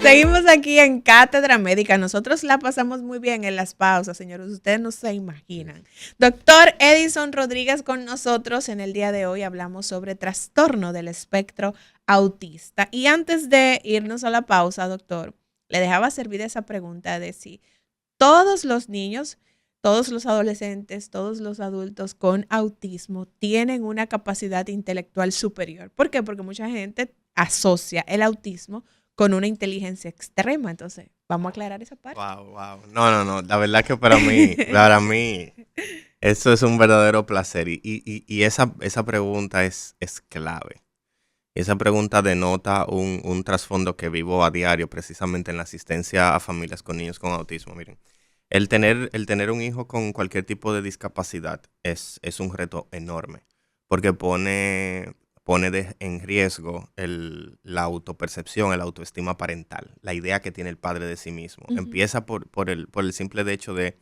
Seguimos aquí en Cátedra Médica. Nosotros la pasamos muy bien en las pausas, señores. Ustedes no se imaginan. Doctor Edison Rodríguez con nosotros en el día de hoy. Hablamos sobre trastorno del espectro autista. Y antes de irnos a la pausa, doctor, le dejaba servir esa pregunta de si todos los niños, todos los adolescentes, todos los adultos con autismo tienen una capacidad intelectual superior. ¿Por qué? Porque mucha gente asocia el autismo con una inteligencia extrema. Entonces, vamos a aclarar esa parte. Wow. No. La verdad que para mí, eso es un verdadero placer. Y esa pregunta es clave. Esa pregunta denota un trasfondo que vivo a diario, precisamente en la asistencia a familias con niños con autismo. Miren, el tener un hijo con cualquier tipo de discapacidad es un reto enorme, porque pone en riesgo la autopercepción, la autoestima parental, la idea que tiene el padre de sí mismo. Empieza por el simple hecho de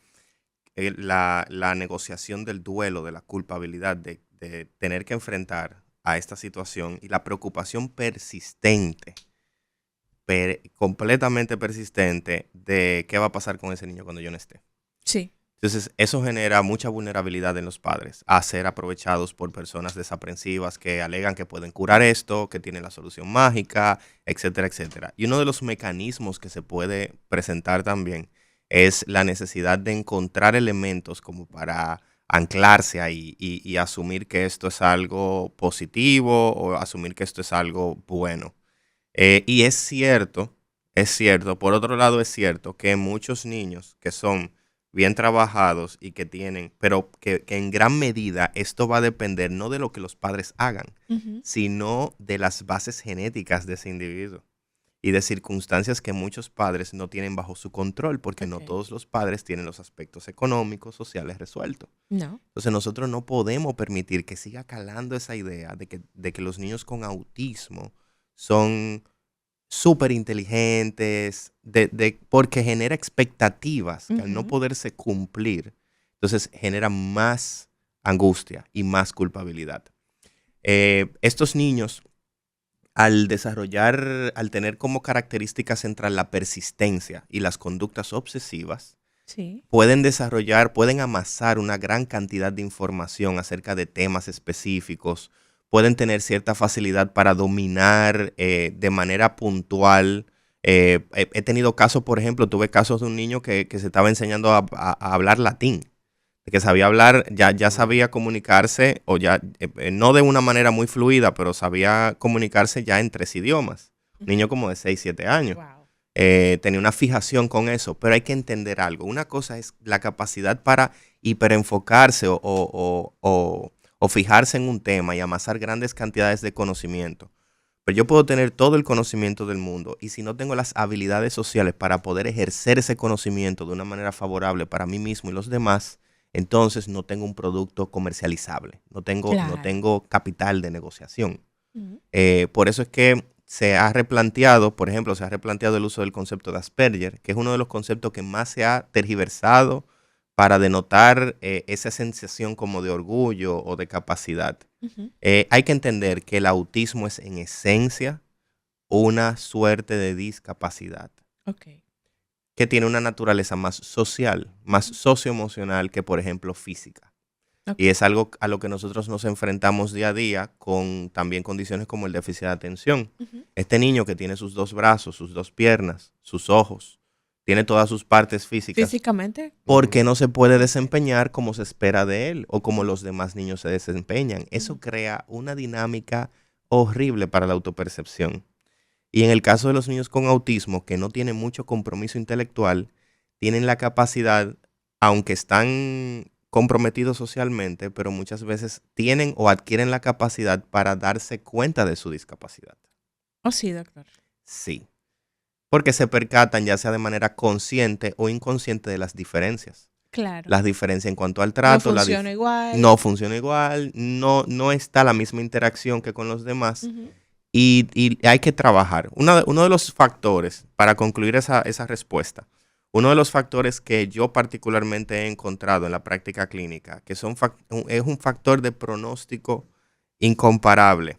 la negociación del duelo, de la culpabilidad, de tener que enfrentar a esta situación y la preocupación persistente, completamente persistente, de qué va a pasar con ese niño cuando yo no esté. Sí. Entonces, eso genera mucha vulnerabilidad en los padres a ser aprovechados por personas desaprensivas que alegan que pueden curar esto, que tienen la solución mágica, etcétera, etcétera. Y uno de los mecanismos que se puede presentar también es la necesidad de encontrar elementos como para anclarse ahí y asumir que esto es algo positivo o asumir que esto es algo bueno. Y es cierto, por otro lado es cierto que muchos niños que son bien trabajados y que tienen, pero que en gran medida esto va a depender no de lo que los padres hagan, sino de las bases genéticas de ese individuo y de circunstancias que muchos padres no tienen bajo su control, porque no todos los padres tienen los aspectos económicos, sociales resueltos. No. Entonces nosotros no podemos permitir que siga calando esa idea de que los niños con autismo son súper inteligentes, porque genera expectativas que al no poderse cumplir, entonces genera más angustia y más culpabilidad. Estos niños, al tener como característica central la persistencia y las conductas obsesivas, sí, pueden amasar una gran cantidad de información acerca de temas específicos, pueden tener cierta facilidad para dominar de manera puntual. He tenido casos, por ejemplo, tuve casos de un niño que se estaba enseñando a hablar latín, que sabía hablar, ya sabía comunicarse, o ya no de una manera muy fluida, pero sabía comunicarse ya en 3 idiomas. Un niño como de 6, 7 años. Wow. Tenía una fijación con eso, pero hay que entender algo. Una cosa es la capacidad para hiperenfocarse o fijarse en un tema y amasar grandes cantidades de conocimiento. Pero yo puedo tener todo el conocimiento del mundo y si no tengo las habilidades sociales para poder ejercer ese conocimiento de una manera favorable para mí mismo y los demás, entonces no tengo un producto comercializable, no tengo capital de negociación. Por eso es que por ejemplo, se ha replanteado el uso del concepto de Asperger, que es uno de los conceptos que más se ha tergiversado para denotar esa sensación como de orgullo o de capacidad. Hay que entender que el autismo es en esencia una suerte de discapacidad. Que tiene una naturaleza más social, más socioemocional que, por ejemplo, física. Y es algo a lo que nosotros nos enfrentamos día a día con también condiciones como el déficit de atención. Este niño que tiene sus 2 brazos, sus 2 piernas, sus ojos, tiene todas sus partes físicas. Físicamente. Porque no se puede desempeñar como se espera de él o como los demás niños se desempeñan. Eso crea una dinámica horrible para la autopercepción. Y en el caso de los niños con autismo, que no tienen mucho compromiso intelectual, tienen la capacidad, aunque están comprometidos socialmente, pero muchas veces tienen o adquieren la capacidad para darse cuenta de su discapacidad. Oh, sí, doctor. Sí. Porque se percatan, ya sea de manera consciente o inconsciente, de las diferencias. Claro. Las diferencias en cuanto al trato. No funciona igual. No funciona igual, no está la misma interacción que con los demás. Y hay que trabajar. Uno de los factores, para concluir esa respuesta, uno de los factores que yo particularmente he encontrado en la práctica clínica, que es un factor de pronóstico incomparable,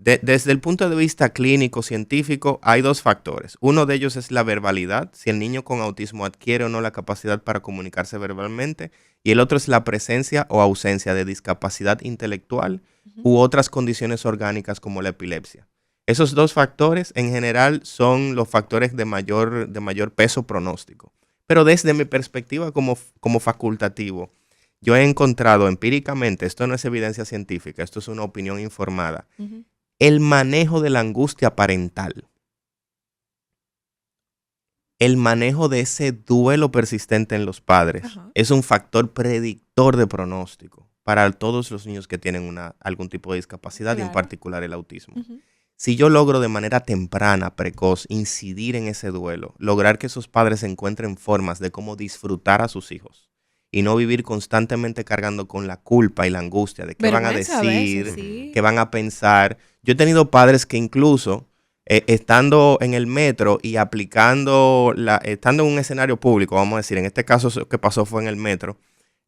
Desde el punto de vista clínico, científico, hay dos factores. Uno de ellos es la verbalidad, si el niño con autismo adquiere o no la capacidad para comunicarse verbalmente, y el otro es la presencia o ausencia de discapacidad intelectual u otras condiciones orgánicas como la epilepsia. Esos dos factores en general son los factores de mayor peso pronóstico. Pero desde mi perspectiva como facultativo, yo he encontrado empíricamente, esto no es evidencia científica, esto es una opinión informada, el manejo de la angustia parental, el manejo de ese duelo persistente en los padres, es un factor predictor de pronóstico para todos los niños que tienen algún tipo de discapacidad, y en particular el autismo. Si yo logro de manera temprana, precoz, incidir en ese duelo, lograr que esos padres encuentren formas de cómo disfrutar a sus hijos y no vivir constantemente cargando con la culpa y la angustia de qué van a decir, qué van a pensar. Yo he tenido padres que incluso estando en el metro y estando en un escenario público, vamos a decir, en este caso lo que pasó fue en el metro,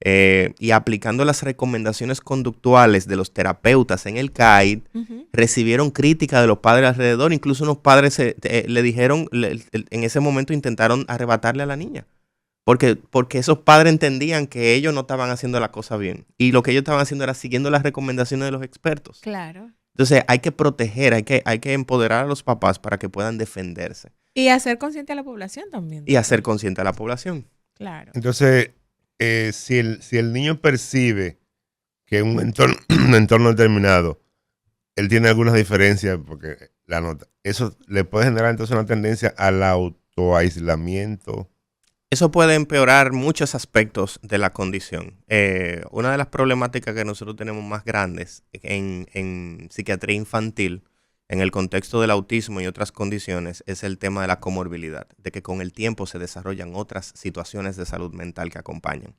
y aplicando las recomendaciones conductuales de los terapeutas en el CAID, recibieron crítica de los padres alrededor. Incluso unos padres le dijeron, en ese momento intentaron arrebatarle a la niña. Porque esos padres entendían que ellos no estaban haciendo la cosa bien. Y lo que ellos estaban haciendo era siguiendo las recomendaciones de los expertos. Claro. Entonces hay que proteger, hay que empoderar a los papás para que puedan defenderse. Y hacer consciente a la población también. Y hacer consciente a la población. Claro. Entonces, si el niño percibe que en un entorno determinado, él tiene algunas diferencias, porque la nota, eso le puede generar entonces una tendencia al autoaislamiento. Eso puede empeorar muchos aspectos de la condición. Una de las problemáticas que nosotros tenemos más grandes en psiquiatría infantil, en el contexto del autismo y otras condiciones, es el tema de la comorbilidad, de que con el tiempo se desarrollan otras situaciones de salud mental que acompañan.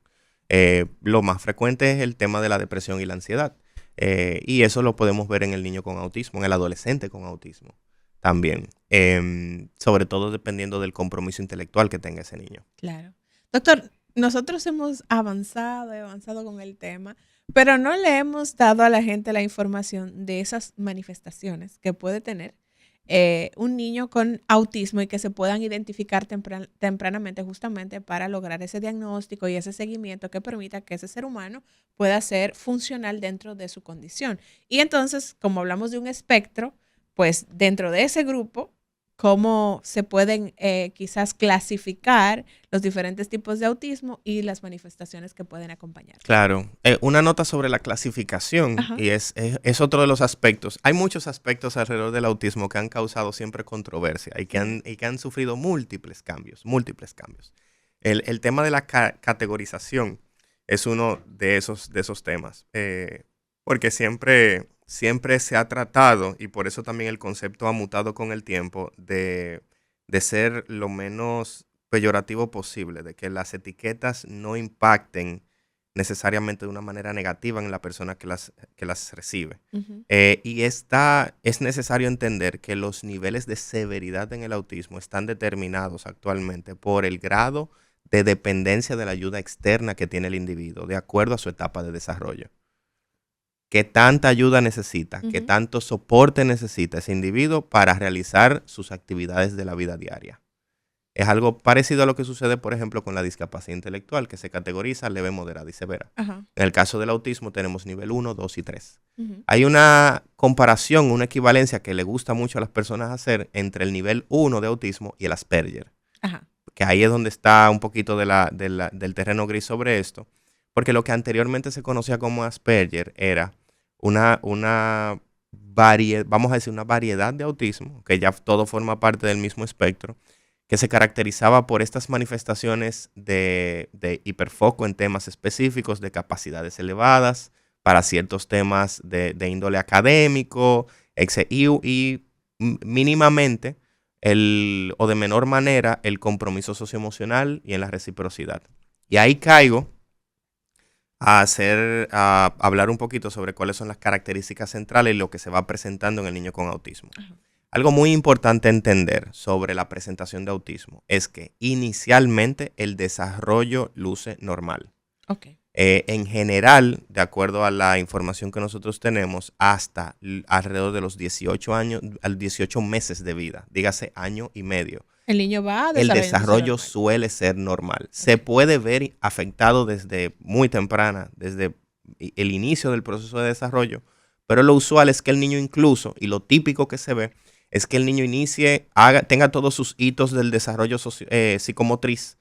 Lo más frecuente es el tema de la depresión y la ansiedad. Y eso lo podemos ver en el niño con autismo, en el adolescente con autismo también, sobre todo dependiendo del compromiso intelectual que tenga ese niño. Claro. Doctor, nosotros hemos avanzado con el tema, pero no le hemos dado a la gente la información de esas manifestaciones que puede tener un niño con autismo y que se puedan identificar tempranamente, justamente para lograr ese diagnóstico y ese seguimiento que permita que ese ser humano pueda ser funcional dentro de su condición. Y entonces, como hablamos de un espectro, pues dentro de ese grupo, cómo se pueden quizás clasificar los diferentes tipos de autismo y las manifestaciones que pueden acompañar. Claro. Una nota sobre la clasificación, y es otro de los aspectos. Hay muchos aspectos alrededor del autismo que han causado siempre controversia y que han sufrido múltiples cambios. El tema de la categorización es uno de esos temas, porque siempre se ha tratado, y por eso también el concepto ha mutado con el tiempo, de ser lo menos peyorativo posible, de que las etiquetas no impacten necesariamente de una manera negativa en la persona que las recibe. Y es necesario entender que los niveles de severidad en el autismo están determinados actualmente por el grado de dependencia de la ayuda externa que tiene el individuo, de acuerdo a su etapa de desarrollo. ¿Qué tanta ayuda necesita? ¿Qué tanto soporte necesita ese individuo para realizar sus actividades de la vida diaria? Es algo parecido a lo que sucede, por ejemplo, con la discapacidad intelectual, que se categoriza leve, moderada y severa. En el caso del autismo tenemos nivel 1, 2 y 3. Hay una comparación, una equivalencia que le gusta mucho a las personas hacer entre el nivel 1 de autismo y el Asperger. Que ahí es donde está un poquito del terreno gris sobre esto. Porque lo que anteriormente se conocía como Asperger era una variedad de autismo, que ya todo forma parte del mismo espectro, que se caracterizaba por estas manifestaciones de hiperfoco en temas específicos, de capacidades elevadas, para ciertos temas de índole académico, y mínimamente, o de menor manera, el compromiso socioemocional y en la reciprocidad. Y ahí caigo a hablar un poquito sobre cuáles son las características centrales y lo que se va presentando en el niño con autismo. Algo muy importante entender sobre la presentación de autismo es que inicialmente el desarrollo luce normal. En general, de acuerdo a la información que nosotros tenemos, hasta alrededor de los 18 años, al 18 meses de vida, dígase año y medio. El niño va El desarrollándose desarrollo normal. suele ser normal. Se puede ver afectado desde muy temprana, desde el inicio del proceso de desarrollo, pero lo usual es que el niño incluso, y lo típico que se ve, es que el niño tenga todos sus hitos del desarrollo psicomotriz,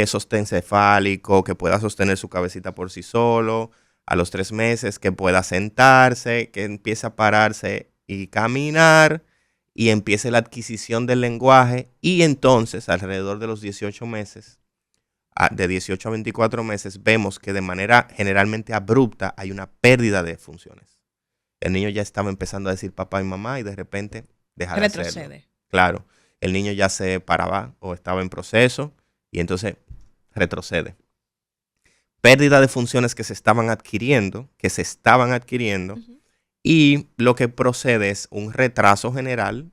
sostén cefálico, que pueda sostener su cabecita por sí solo, a los 3 meses, que pueda sentarse, que empiece a pararse y caminar, y empiece la adquisición del lenguaje, y entonces alrededor de los 18 meses, de 18 a 24 meses, vemos que de manera generalmente abrupta hay una pérdida de funciones. El niño ya estaba empezando a decir papá y mamá y de repente deja de hacerlo. Retrocede. Claro, el niño ya se paraba o estaba en proceso y entonces retrocede. Pérdida de funciones que se estaban adquiriendo, Ujú. y lo que procede es un retraso general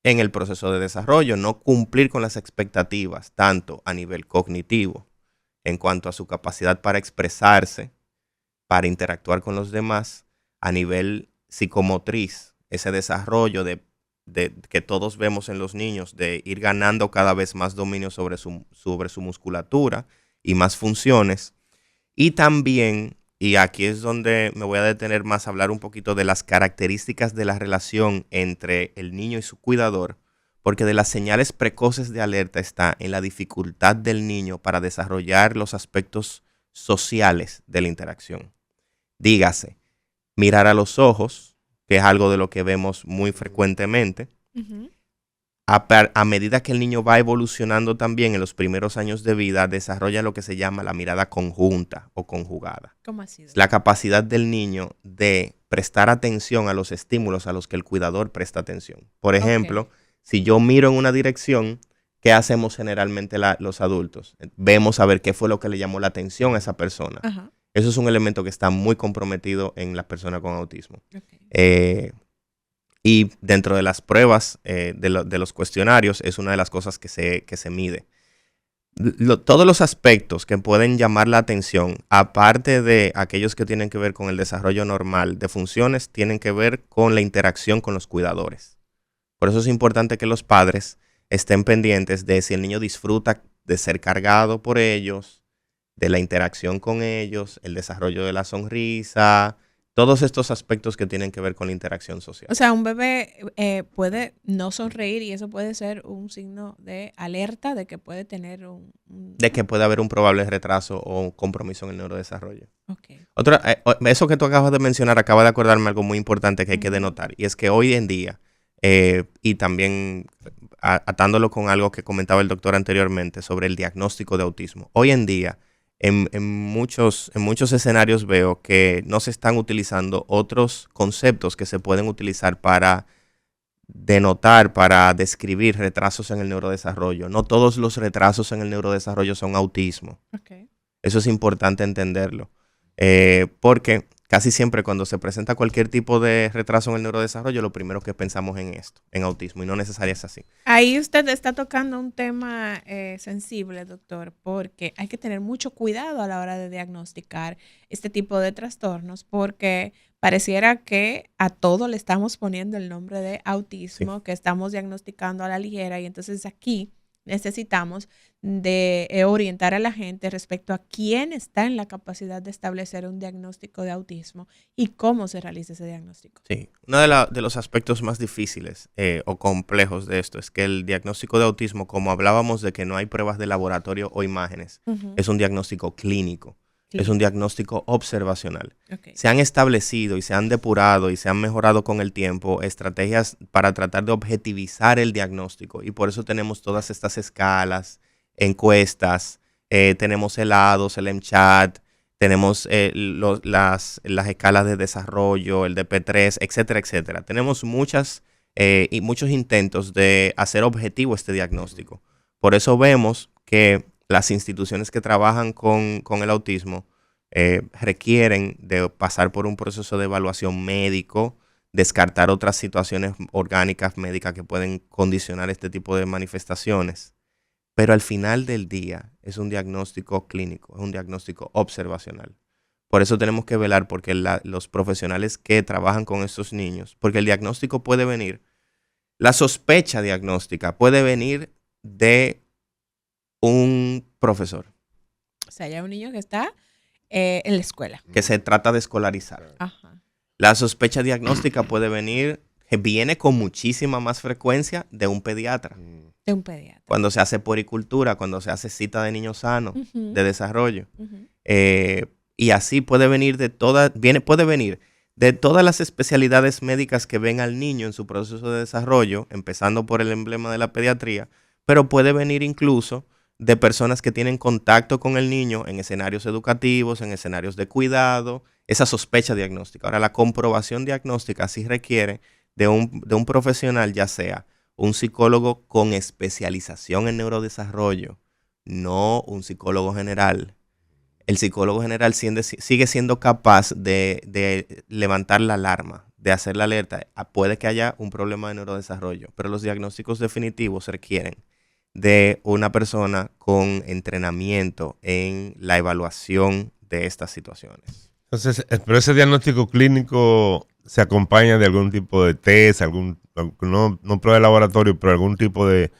en el proceso de desarrollo, no cumplir con las expectativas, tanto a nivel cognitivo, en cuanto a su capacidad para expresarse, para interactuar con los demás, a nivel psicomotriz, ese desarrollo de que todos vemos en los niños, de ir ganando cada vez más dominio sobre su musculatura y más funciones. Y también, y aquí es donde me voy a detener más a hablar un poquito de las características de la relación entre el niño y su cuidador, porque de las señales precoces de alerta está en la dificultad del niño para desarrollar los aspectos sociales de la interacción. Dígase, mirar a los ojos, que es algo de lo que vemos muy frecuentemente. Ujú. A medida que el niño va evolucionando también en los primeros años de vida, desarrolla lo que se llama la mirada conjunta o conjugada. ¿Cómo ha sido? Es la capacidad del niño de prestar atención a los estímulos a los que el cuidador presta atención. Por ejemplo, si yo miro en una dirección, ¿qué hacemos generalmente los adultos? Vemos a ver qué fue lo que le llamó la atención a esa persona. Ajá. Eso es un elemento que está muy comprometido en las personas con autismo. Okay. Y dentro de las pruebas de los cuestionarios es una de las cosas que se mide. Todos los aspectos que pueden llamar la atención, aparte de aquellos que tienen que ver con el desarrollo normal de funciones, tienen que ver con la interacción con los cuidadores. Por eso es importante que los padres estén pendientes de si el niño disfruta de ser cargado por ellos, de la interacción con ellos, el desarrollo de la sonrisa, todos estos aspectos que tienen que ver con la interacción social. O sea, un bebé puede no sonreír y eso puede ser un signo de alerta de que puede tener De que puede haber un probable retraso o un compromiso en el neurodesarrollo. Okay. Eso que tú acabas de mencionar acaba de acordarme algo muy importante que hay que denotar. Y es que hoy en día, y también atándolo con algo que comentaba el doctor anteriormente sobre el diagnóstico de autismo, hoy en día en muchos escenarios veo que no se están utilizando otros conceptos que se pueden utilizar para denotar, para describir retrasos en el neurodesarrollo. No todos los retrasos en el neurodesarrollo son autismo. Okay. Eso es importante entenderlo. Porque casi siempre cuando se presenta cualquier tipo de retraso en el neurodesarrollo, lo primero que pensamos en esto, en autismo, y no necesariamente es así. Ahí usted está tocando un tema sensible, doctor, porque hay que tener mucho cuidado a la hora de diagnosticar este tipo de trastornos, porque pareciera que a todo le estamos poniendo el nombre de autismo, que estamos diagnosticando a la ligera, y entonces aquí necesitamos de orientar a la gente respecto a quién está en la capacidad de establecer un diagnóstico de autismo y cómo se realiza ese diagnóstico. Sí, uno de los aspectos más difíciles o complejos de esto es que el diagnóstico de autismo, como hablábamos de que no hay pruebas de laboratorio o imágenes, es un diagnóstico clínico. Es un diagnóstico observacional. Okay. Se han establecido y se han depurado y se han mejorado con el tiempo estrategias para tratar de objetivizar el diagnóstico, y por eso tenemos todas estas escalas, encuestas, tenemos el A2, el MCHAT, tenemos las escalas de desarrollo, el DP3, etcétera, etcétera. Tenemos muchos intentos de hacer objetivo este diagnóstico. Por eso vemos que las instituciones que trabajan con el autismo requieren de pasar por un proceso de evaluación médico, descartar otras situaciones orgánicas médicas que pueden condicionar este tipo de manifestaciones. Pero al final del día es un diagnóstico clínico, es un diagnóstico observacional. Por eso tenemos que velar porque los profesionales que trabajan con estos niños, porque el diagnóstico puede venir, la sospecha diagnóstica puede venir de un profesor. O sea, ya un niño que está en la escuela. Que se trata de escolarizar. Ajá. La sospecha diagnóstica puede venir, que viene con muchísima más frecuencia de un pediatra. De un pediatra. Cuando se hace puericultura, cuando se hace cita de niños sanos, de desarrollo. Y así puede venir puede venir de todas las especialidades médicas que ven al niño en su proceso de desarrollo, empezando por el emblema de la pediatría, pero puede venir incluso de personas que tienen contacto con el niño en escenarios educativos, en escenarios de cuidado, esa sospecha diagnóstica. Ahora, la comprobación diagnóstica sí requiere de un profesional, ya sea un psicólogo con especialización en neurodesarrollo, no un psicólogo general. El psicólogo general sigue siendo capaz de levantar la alarma, de hacer la alerta. Puede que haya un problema de neurodesarrollo, pero los diagnósticos definitivos requieren de una persona con entrenamiento en la evaluación de estas situaciones. Entonces, pero ese diagnóstico clínico se acompaña de algún tipo de test, no prueba de laboratorio, pero algún tipo de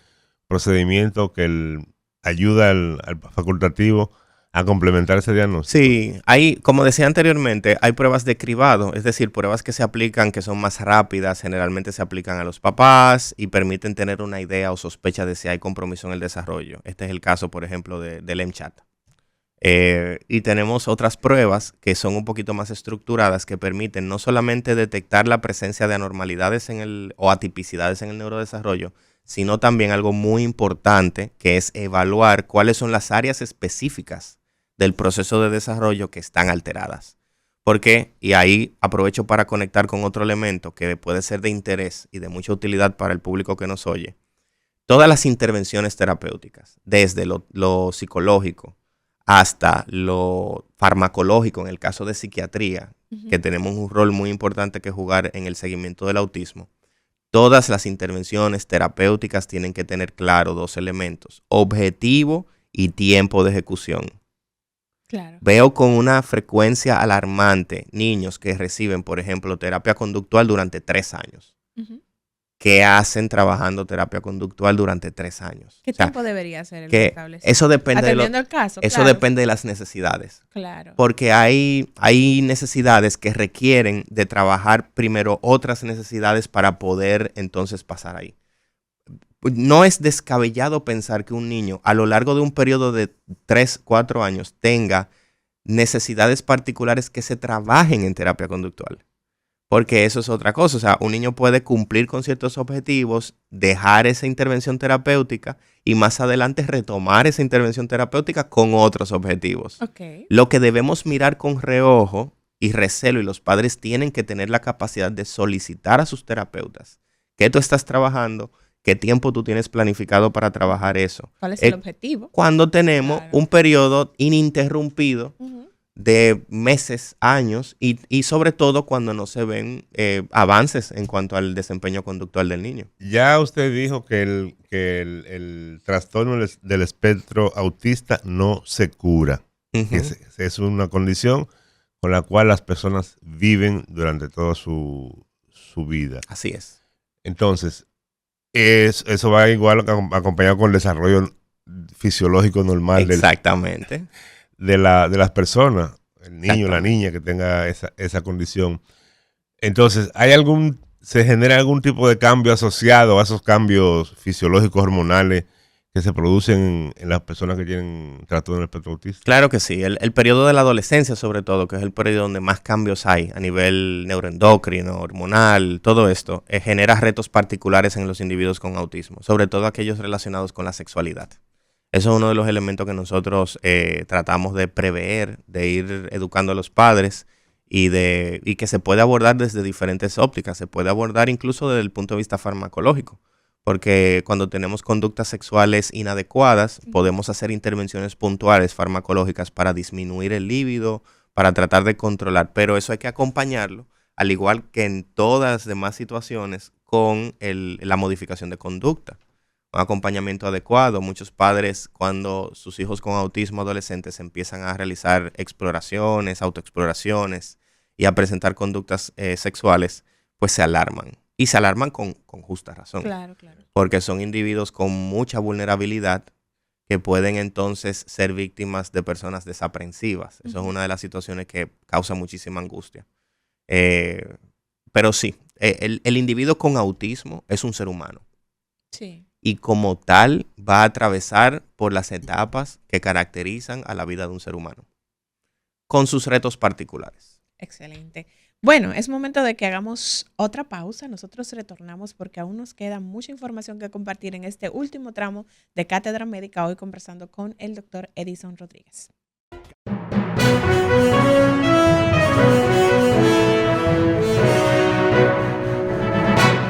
procedimiento que ayuda al facultativo a complementar ese diagnóstico. Sí, como decía anteriormente, hay pruebas de cribado, es decir, pruebas que se aplican, que son más rápidas, generalmente se aplican a los papás y permiten tener una idea o sospecha de si hay compromiso en el desarrollo. Este es el caso, por ejemplo, del MCHAT. Y tenemos otras pruebas que son un poquito más estructuradas que permiten no solamente detectar la presencia de anormalidades o atipicidades en el neurodesarrollo, sino también algo muy importante que es evaluar cuáles son las áreas específicas del proceso de desarrollo que están alteradas. ¿Por qué? Y ahí aprovecho para conectar con otro elemento que puede ser de interés y de mucha utilidad para el público que nos oye. Todas las intervenciones terapéuticas, desde lo psicológico hasta lo farmacológico, en el caso de psiquiatría, que tenemos un rol muy importante que jugar en el seguimiento del autismo, todas las intervenciones terapéuticas tienen que tener claro dos elementos: objetivo y tiempo de ejecución. Claro. Veo con una frecuencia alarmante niños que reciben, por ejemplo, terapia conductual durante 3 años. ¿Qué hacen trabajando terapia conductual durante 3 años? ¿Qué tiempo debería ser el que establecido? Eso depende Atendiendo el caso, eso claro. depende de las necesidades. Claro. Porque hay necesidades que requieren de trabajar primero otras necesidades para poder entonces pasar ahí. No es descabellado pensar que un niño a lo largo de un periodo de 3, 4 años tenga necesidades particulares que se trabajen en terapia conductual. Porque eso es otra cosa. O sea, un niño puede cumplir con ciertos objetivos, dejar esa intervención terapéutica y más adelante retomar esa intervención terapéutica con otros objetivos. Okay. Lo que debemos mirar con reojo y recelo, y los padres tienen que tener la capacidad de solicitar a sus terapeutas qué tú estás trabajando, qué tiempo tú tienes planificado para trabajar eso. ¿Cuál es el objetivo? Cuando tenemos un periodo ininterrumpido de meses, años, y sobre todo cuando no se ven avances en cuanto al desempeño conductual del niño. Ya usted dijo que el trastorno del espectro autista no se cura. Es una condición con la cual las personas viven durante toda su vida. Así es. Entonces, eso va igual acompañado con el desarrollo fisiológico normal Exactamente. de las personas, el niño, la niña que tenga esa condición. Entonces, ¿se genera algún tipo de cambio asociado a esos cambios fisiológicos hormonales que se producen en las personas que tienen trastorno del espectro autista? Claro que sí. El periodo de la adolescencia, sobre todo, que es el periodo donde más cambios hay a nivel neuroendocrino, hormonal, todo esto, genera retos particulares en los individuos con autismo, sobre todo aquellos relacionados con la sexualidad. Eso es uno de los elementos que nosotros tratamos de prever, de ir educando a los padres y que se puede abordar desde diferentes ópticas. Se puede abordar incluso desde el punto de vista farmacológico, porque cuando tenemos conductas sexuales inadecuadas, podemos hacer intervenciones puntuales farmacológicas para disminuir el líbido, para tratar de controlar, pero eso hay que acompañarlo, al igual que en todas las demás situaciones, con la modificación de conducta. un acompañamiento adecuado. Muchos padres, cuando sus hijos con autismo adolescentes empiezan a realizar exploraciones, autoexploraciones y a presentar conductas sexuales, pues se alarman. Y se alarman con justa razón. Claro, claro. Porque son individuos con mucha vulnerabilidad que pueden entonces ser víctimas de personas desaprensivas. Eso es una de las situaciones que causa muchísima angustia. Pero sí, el individuo con autismo es un ser humano. Sí. Y como tal va a atravesar por las etapas que caracterizan a la vida de un ser humano, con sus retos particulares. Excelente. Bueno, es momento de que hagamos otra pausa. Nosotros retornamos porque aún nos queda mucha información que compartir en este último tramo de Cátedra Médica, hoy conversando con el doctor Edison Rodríguez.